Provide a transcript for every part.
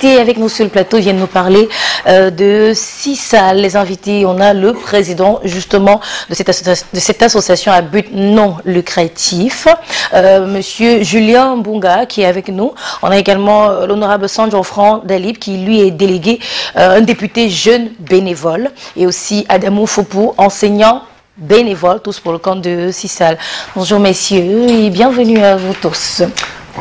Avec nous sur le plateau viennent nous parler de CISAL. Les invités, on a le président justement de cette association à but non lucratif, monsieur Julien Mbunga, qui est avec nous. On a également l'honorable Sanjofran Dalib, qui lui est délégué, un député jeune bénévole, et aussi Adamou Fopou, enseignant bénévole, tous pour le compte de CISAL. Bonjour messieurs et bienvenue à vous tous.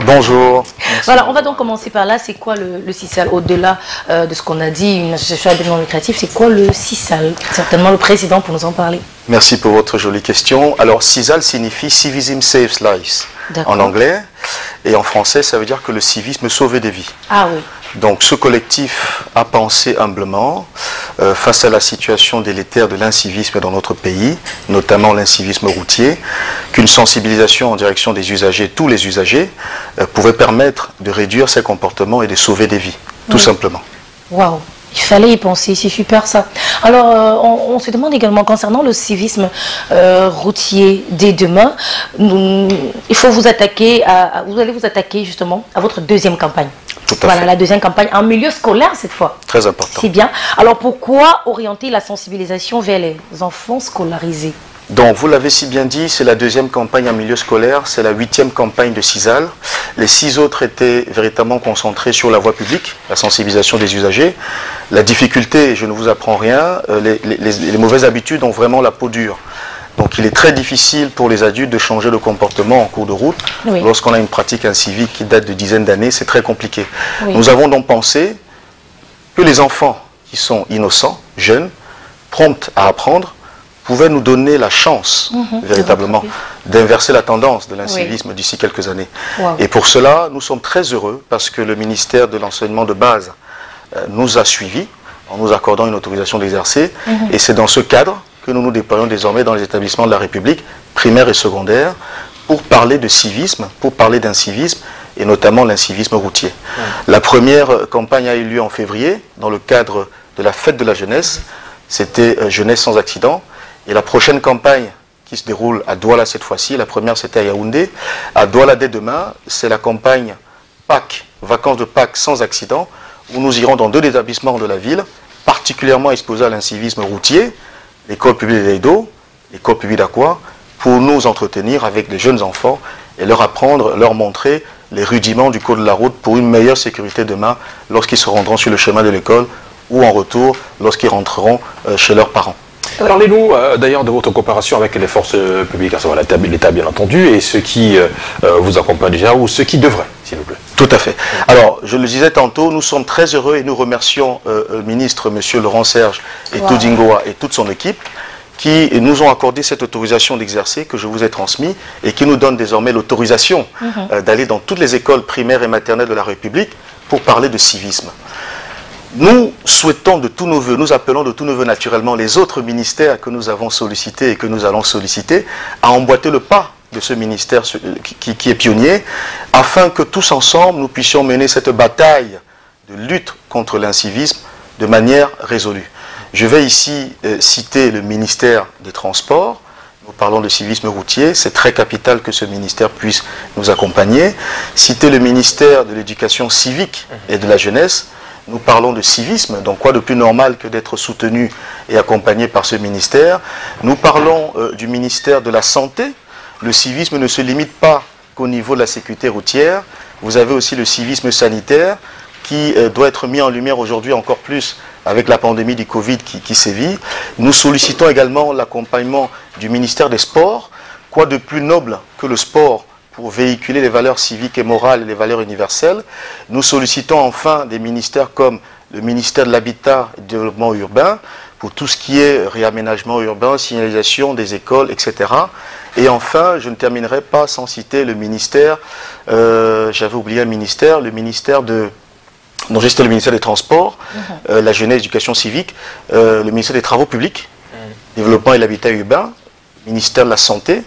Bonjour. Voilà, on va donc commencer par là. C'est quoi le CISAL? Au-delà de ce qu'on a dit, une association à but non lucratif, c'est quoi le CISAL? Certainement le président pour nous en parler. Merci pour votre jolie question. Alors, CISAL signifie Civism Saves Lives en anglais. Et en français, ça veut dire que le civisme sauve des vies. Ah oui. Donc, ce collectif a pensé humblement, face à la situation délétère de l'incivisme dans notre pays, notamment l'incivisme routier, qu'une sensibilisation en direction des usagers, tous les usagers, pouvait permettre de réduire ces comportements et de sauver des vies, tout simplement. Waouh! Il fallait y penser, c'est super ça. Alors, on se demande également, concernant le civisme routier dès demain, il faut vous attaquer vous allez vous attaquer justement à votre deuxième campagne. Voilà, la deuxième campagne en milieu scolaire cette fois. Très important. C'est bien. Alors, pourquoi orienter la sensibilisation vers les enfants scolarisés? Donc, vous l'avez si bien dit, c'est la deuxième campagne en milieu scolaire, c'est la 8e campagne de CISAL. Les 6 autres étaient véritablement concentrés sur la voie publique, la sensibilisation des usagers. La difficulté, je ne vous apprends rien, les mauvaises habitudes ont vraiment la peau dure. Donc, il est très difficile pour les adultes de changer de comportement en cours de route. Oui. Lorsqu'on a une pratique incivique qui date de dizaines d'années, c'est très compliqué. Oui. Nous avons donc pensé que les enfants qui sont innocents, jeunes, prompts à apprendre, pouvaient nous donner la chance, véritablement, d'inverser la tendance de l'incivisme d'ici quelques années. Wow. Et pour cela, nous sommes très heureux parce que le ministère de l'enseignement de base nous a suivis en nous accordant une autorisation d'exercer. Et c'est dans ce cadre que nous nous déployons désormais dans les établissements de la République, primaires et secondaires, pour parler de civisme, pour parler d'incivisme, et notamment l'incivisme routier. La première campagne a eu lieu en février, dans le cadre de la fête de la jeunesse. C'était Jeunesse sans accident. Et la prochaine campagne qui se déroule à Douala cette fois-ci, la première c'était à Yaoundé, à Douala dès demain, c'est la campagne Pâques, vacances de Pâques sans accident, où nous irons dans 2 établissements de la ville, particulièrement exposés à l'incivisme routier, l'école publique d'Eido, l'école publique d'Aqua, pour nous entretenir avec les jeunes enfants et leur apprendre, leur montrer les rudiments du code de la route pour une meilleure sécurité demain lorsqu'ils se rendront sur le chemin de l'école ou en retour lorsqu'ils rentreront chez leurs parents. Parlez-nous d'ailleurs de votre coopération avec les forces publiques, à savoir l'État bien entendu, et ceux qui vous accompagnent déjà, ou ceux qui devraient, s'il vous plaît. Tout à fait. Alors, je le disais tantôt, nous sommes très heureux et nous remercions le ministre, M. Laurent Serge et Toudingoa et toute son équipe, qui nous ont accordé cette autorisation d'exercer que je vous ai transmise et qui nous donne désormais l'autorisation d'aller dans toutes les écoles primaires et maternelles de la République pour parler de civisme. Nous souhaitons de tous nos voeux, nous appelons de tous nos voeux naturellement les autres ministères que nous avons sollicités et que nous allons solliciter à emboîter le pas de ce ministère qui est pionnier, afin que tous ensemble nous puissions mener cette bataille de lutte contre l'incivisme de manière résolue. Je vais ici citer le ministère des Transports. Nous parlons de civisme routier, c'est très capital que ce ministère puisse nous accompagner. Citer le ministère de l'Éducation civique et de la jeunesse. Nous parlons de civisme, donc quoi de plus normal que d'être soutenu et accompagné par ce ministère. Nous parlons du ministère de la Santé. Le civisme ne se limite pas qu'au niveau de la sécurité routière. Vous avez aussi le civisme sanitaire qui doit être mis en lumière aujourd'hui encore plus avec la pandémie du Covid qui sévit. Nous sollicitons également l'accompagnement du ministère des Sports. Quoi de plus noble que le sport pour véhiculer les valeurs civiques et morales et les valeurs universelles. Nous sollicitons enfin des ministères comme le ministère de l'Habitat et du Développement urbain, pour tout ce qui est réaménagement urbain, signalisation des écoles, etc. Et enfin, je ne terminerai pas sans citer le ministère, j'avais oublié un ministère, le ministère de... Non, c'était le ministère des Transports, la jeunesse, l'éducation civique, le ministère des Travaux publics, Développement et l'Habitat urbain, ministère de la Santé,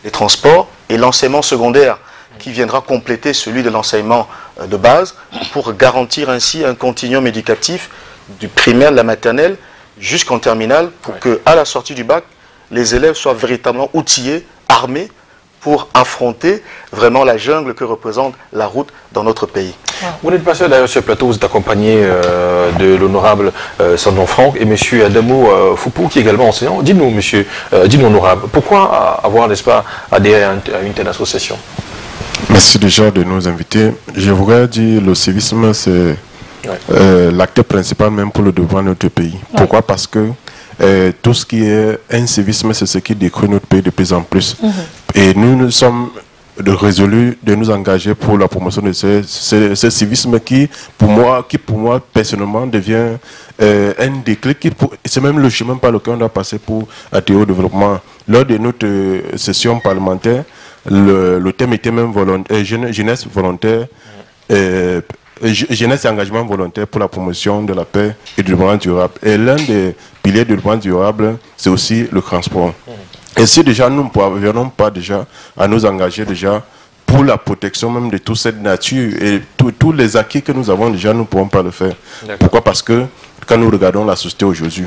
des Transports, et l'enseignement secondaire qui viendra compléter celui de l'enseignement de base pour garantir ainsi un continuum éducatif du primaire, de la maternelle jusqu'en terminale pour que, à la sortie du bac, les élèves soient véritablement outillés, armés pour affronter vraiment la jungle que représente la route dans notre pays. Vous n'êtes pas seul d'ailleurs sur ce plateau, vous êtes accompagné de l'honorable Sandon Franck et monsieur Adamou Foupou qui est également enseignant. Dites-nous, monsieur, dites-nous honorable, pourquoi avoir, n'est-ce pas, adhéré à une telle association? Merci déjà de nous inviter. Je voudrais dire le civisme, c'est l'acteur principal même pour le développement de notre pays. Pourquoi? Parce que tout ce qui est incivisme, c'est ce qui détruit notre pays de plus en plus. Et nous sommes résolus de nous engager pour la promotion de ce civisme qui, pour moi personnellement, devient un déclic. C'est même le chemin par lequel on doit passer pour atteindre au développement. Lors de notre session parlementaire, le thème était même jeunesse volontaire. Jeunesse et engagement volontaire pour la promotion de la paix et du développement durable. Et l'un des piliers du développement durable, c'est aussi le transport. Et si déjà nous ne parvenons pas déjà à nous engager déjà pour la protection même de toute cette nature et tous les acquis que nous avons déjà, nous ne pourrons pas le faire. Pourquoi? Parce que quand nous regardons la société aujourd'hui,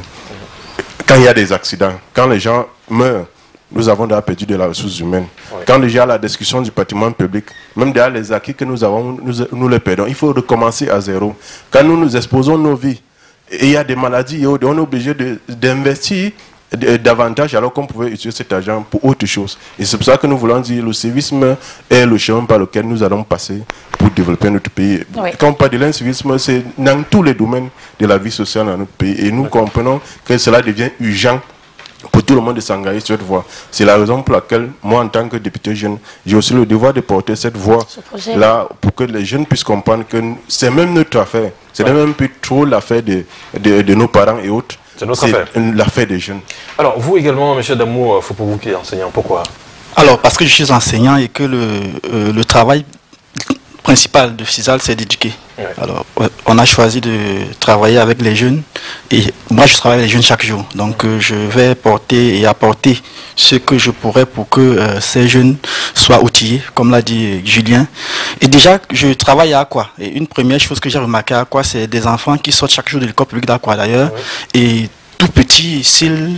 quand il y a des accidents, quand les gens meurent, nous avons déjà perdu de la ressource humaine. Quand déjà la discussion du patrimoine public, même déjà les acquis que nous avons, nous les perdons. Il faut recommencer à zéro. Quand nous nous exposons nos vies, et il y a des maladies, on est obligé d'investir davantage alors qu'on pouvait utiliser cet argent pour autre chose. Et c'est pour ça que nous voulons dire que le civisme est le chemin par lequel nous allons passer pour développer notre pays. Quand on parle de l'incivisme, c'est dans tous les domaines de la vie sociale dans notre pays. Et nous comprenons que cela devient urgent pour tout le monde de s'engager sur cette voie. C'est la raison pour laquelle, moi, en tant que député jeune, j'ai aussi le devoir de porter cette voie-là pour que les jeunes puissent comprendre que c'est même notre affaire. C'est même plus trop l'affaire de nos parents et autres. C'est l'affaire des jeunes. Alors, vous également, M. Adamou Foupou, qui est enseignant, pourquoi? Alors, parce que je suis enseignant et que le travail principal de FISAL, c'est d'éduquer. Alors, on a choisi de travailler avec les jeunes et moi, je travaille avec les jeunes chaque jour. Donc, je vais porter et apporter ce que je pourrais pour que ces jeunes soient outillés, comme l'a dit Julien. Et déjà, je travaille à Aqua. Et une première chose que j'ai remarqué à Aqua, c'est des enfants qui sortent chaque jour de l'école publique d'Aqua d'ailleurs. Et tout petits, s'ils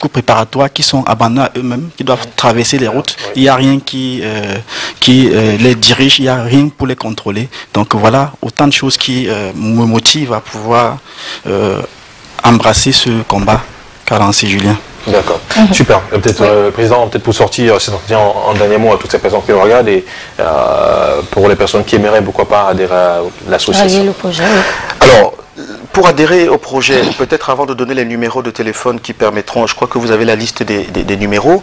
préparatoires qui sont abandonnés à eux-mêmes, qui doivent traverser les routes. Il n'y a rien qui les dirige, il n'y a rien pour les contrôler. Donc voilà, autant de choses qui me motivent à pouvoir embrasser ce combat qu'a lancé Julien. D'accord, super. Peut-être, Président, peut-être pour sortir en dernier mot à toutes ces personnes qui nous regardent et pour les personnes qui aimeraient, pourquoi pas, adhérer à l'association. Alors, pour adhérer au projet, peut-être avant de donner les numéros de téléphone qui permettront, je crois que vous avez la liste des numéros,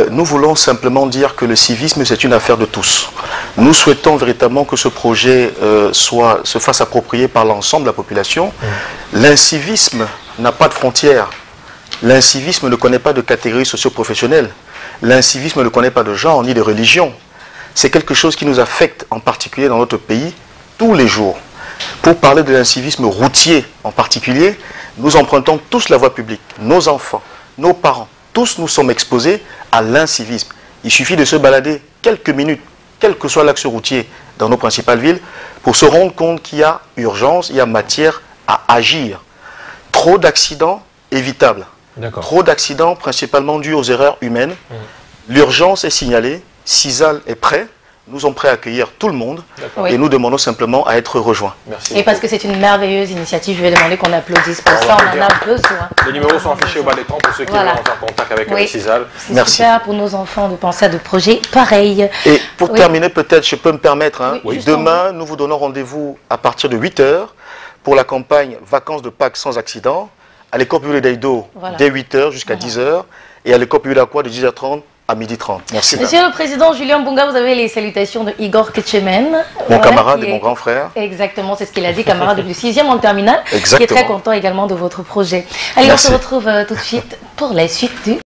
nous voulons simplement dire que le civisme, c'est une affaire de tous. Nous souhaitons véritablement que ce projet se fasse approprier par l'ensemble de la population. L'incivisme n'a pas de frontières. L'incivisme ne connaît pas de catégorie socio-professionnelle. L'incivisme ne connaît pas de genre ni de religion. C'est quelque chose qui nous affecte en particulier dans notre pays tous les jours. Pour parler de l'incivisme routier en particulier, nous empruntons tous la voie publique. Nos enfants, nos parents, tous nous sommes exposés à l'incivisme. Il suffit de se balader quelques minutes, quel que soit l'axe routier dans nos principales villes, pour se rendre compte qu'il y a urgence, il y a matière à agir. Trop d'accidents évitables. Trop d'accidents principalement dus aux erreurs humaines. L'urgence est signalée, CISAL est prêt. Nous sommes prêts à accueillir tout le monde et nous demandons simplement à être rejoints. Merci. Et parce que c'est une merveilleuse initiative, je vais demander qu'on applaudisse pour ça, on en a besoin. Les numéros sont affichés au bas de l'écran pour ceux qui veulent entrer en contact avec CISAL. C'est super pour nos enfants de penser à des projets pareils. Et pour terminer, peut-être, je peux me permettre, demain, nous vous donnons rendez-vous à partir de 8 h pour la campagne Vacances de Pâques sans accident à l'école publique d'Aïdo dès 8 h jusqu'à 10 h et à l'école publique d'Aqua de 10h30 à 12h30. Merci. Monsieur le Président Julien Mbunga, vous avez les salutations de Igor Ketchemen. Mon camarade et mon grand frère. Exactement, c'est ce qu'il a dit, camarade du 6e en terminale, qui est très content également de votre projet. Allez, on se retrouve tout de suite pour la suite du